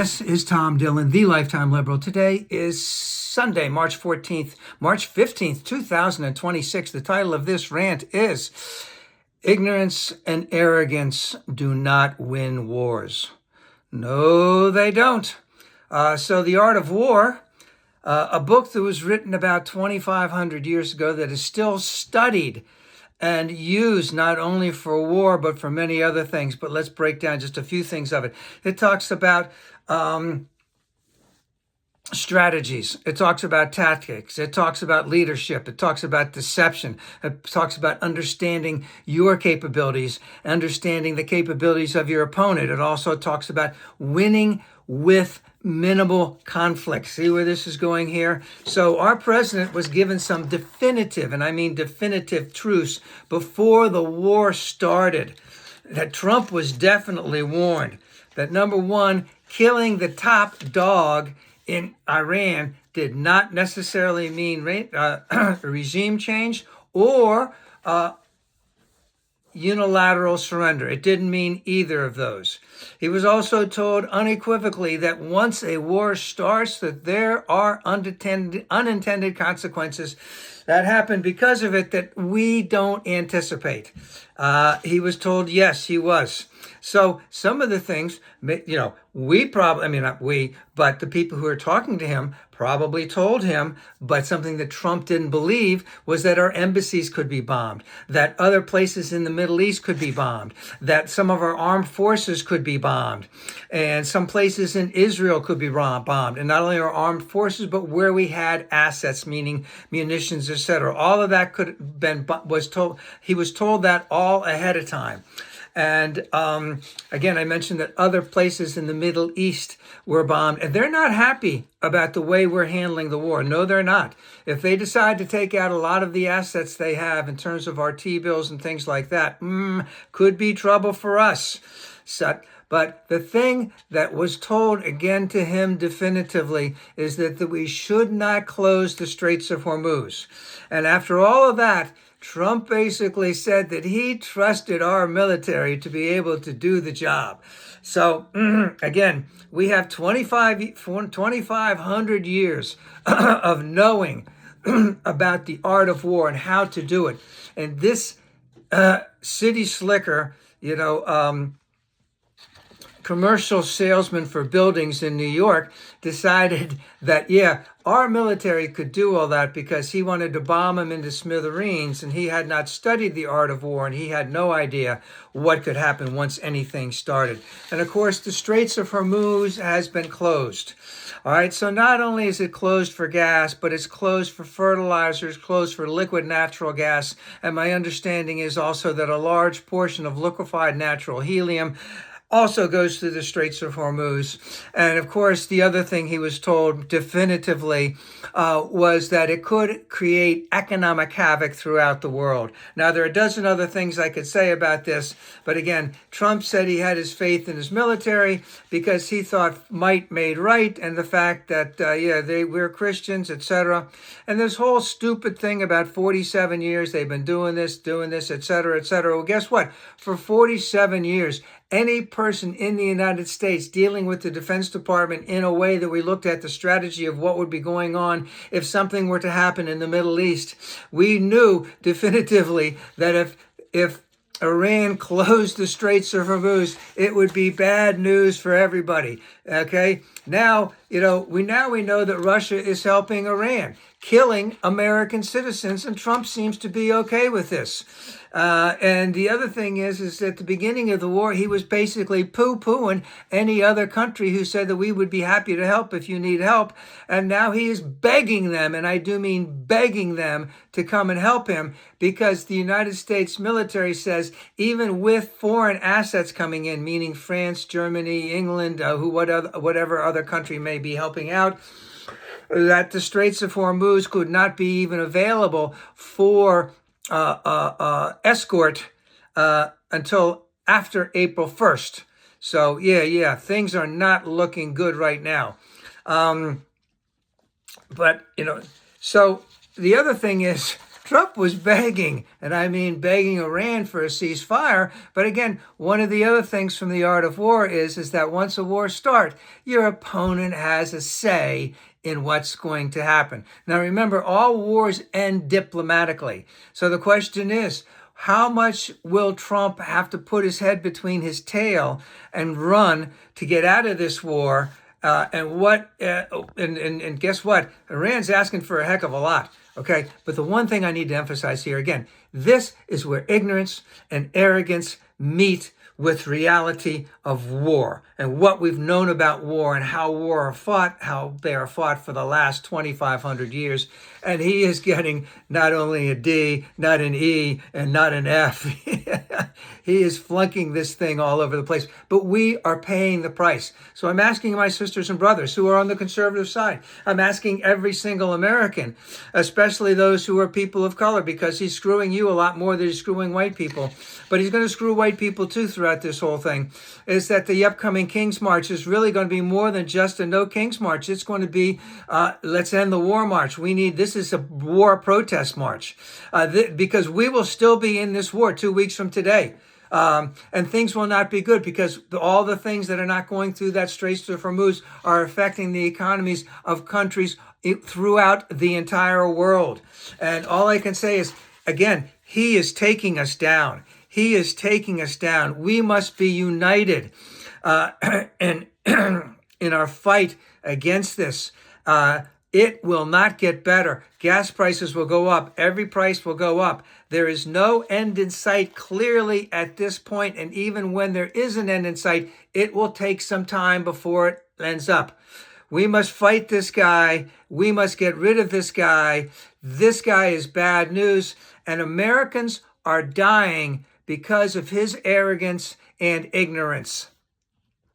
This is Tom Dillon, the Lifetime Liberal. Today is Sunday, March 15th, 2026. The title of this rant is Ignorance and Arrogance Do Not Win Wars. No, they don't. So The Art of War, a book that was written about 2,500 years ago that is still studied and used not only for war, but for many other things. But let's break down just a few things of it. It talks about strategies. It talks about tactics. It talks about leadership. It talks about deception. It talks about understanding your capabilities, understanding the capabilities of your opponent. It also talks about winning with minimal conflict. See where this is going here? So our president was given some definitive, and I mean definitive truths before the war started, that Trump was definitely warned that, number one, killing the top dog in Iran did not necessarily mean regime change or unilateral surrender. It didn't mean either of those. He was also told unequivocally that once a war starts, that there are unintended consequences that happen because of it that we don't anticipate. He was told, yes, he was. So some of the things, we probably, I mean, not we, but the people who are talking to him probably told him, but something that Trump didn't believe was that our embassies could be bombed, that other places in the Middle East could be bombed, that some of our armed forces could be bombed, and some places in Israel could be bombed. And not only our armed forces, but where we had assets, meaning munitions, etc. All of that could have been, he was told that all ahead of time. And again, I mentioned that other places in the Middle East were bombed, and they're not happy about the way we're handling the war. No, they're not. If they decide to take out a lot of the assets they have in terms of our T-bills and things like that, could be trouble for us. But the thing that was told again to him definitively is that we should not close the Straits of Hormuz. And after all of that, Trump basically said that he trusted our military to be able to do the job. So again, we have 2,500 years of knowing about the art of war and how to do it. And this city slicker, commercial salesman for buildings in New York decided that, our military could do all that because he wanted to bomb them into smithereens, and he had not studied the art of war, and he had no idea what could happen once anything started. And of course, the Straits of Hormuz has been closed. All right, so not only is it closed for gas, but it's closed for fertilizers, closed for liquid natural gas. And my understanding is also that a large portion of liquefied natural helium also goes through the Straits of Hormuz. And of course, the other thing he was told definitively was that it could create economic havoc throughout the world. Now, there are a dozen other things I could say about this, but again, Trump said he had his faith in his military because he thought might made right, and the fact that, we're Christians, etc. And this whole stupid thing about 47 years, they've been doing this, etc., etc. Well, guess what? For 47 years, any person in the United States dealing with the Defense Department in a way that we looked at the strategy of what would be going on if something were to happen in the Middle East, we knew definitively that if Iran closed the Straits of Hormuz, it would be bad news for everybody. Okay? Now, we know that Russia is helping Iran, killing American citizens, and Trump seems to be okay with this. And the other thing is at the beginning of the war, he was basically poo-pooing any other country who said that we would be happy to help if you need help. And now he is begging them, and I do mean begging them, to come and help him, because the United States military says even with foreign assets coming in, meaning France, Germany, England, whatever other country may be helping out, that the Straits of Hormuz could not be even available for escort until after April 1st. So things are not looking good right now. But so the other thing is, Trump was begging, and I mean begging Iran for a ceasefire. But again, one of the other things from the art of war is that once a war starts, your opponent has a say in what's going to happen. Now remember, all wars end diplomatically. So the question is, how much will Trump have to put his head between his tail and run to get out of this war? And guess what? Iran's asking for a heck of a lot. Okay, but the one thing I need to emphasize here again, this is where ignorance and arrogance meet with reality of war and what we've known about war and how how they are fought for the last 2,500 years. And he is getting not only a D, not an E, and not an F. He is flunking this thing all over the place. But we are paying the price. So I'm asking my sisters and brothers who are on the conservative side. I'm asking every single American, especially those who are people of color, because he's screwing you a lot more than he's screwing white people. But he's going to screw white people too throughout this whole thing, is that the upcoming King's March is really going to be more than just a no King's March. It's going to be, let's end the war march. This is a war protest march, because we will still be in this war 2 weeks from today. And things will not be good because all the things that are not going through that Straits of Hormuz are affecting the economies of countries throughout the entire world. And all I can say is, again, he is taking us down. He is taking us down. We must be united in our fight against this. It will not get better. Gas prices will go up. Every price will go up. There is no end in sight clearly at this point. And even when there is an end in sight, it will take some time before it ends up. We must fight this guy. We must get rid of this guy. This guy is bad news. And Americans are dying because of his arrogance and ignorance.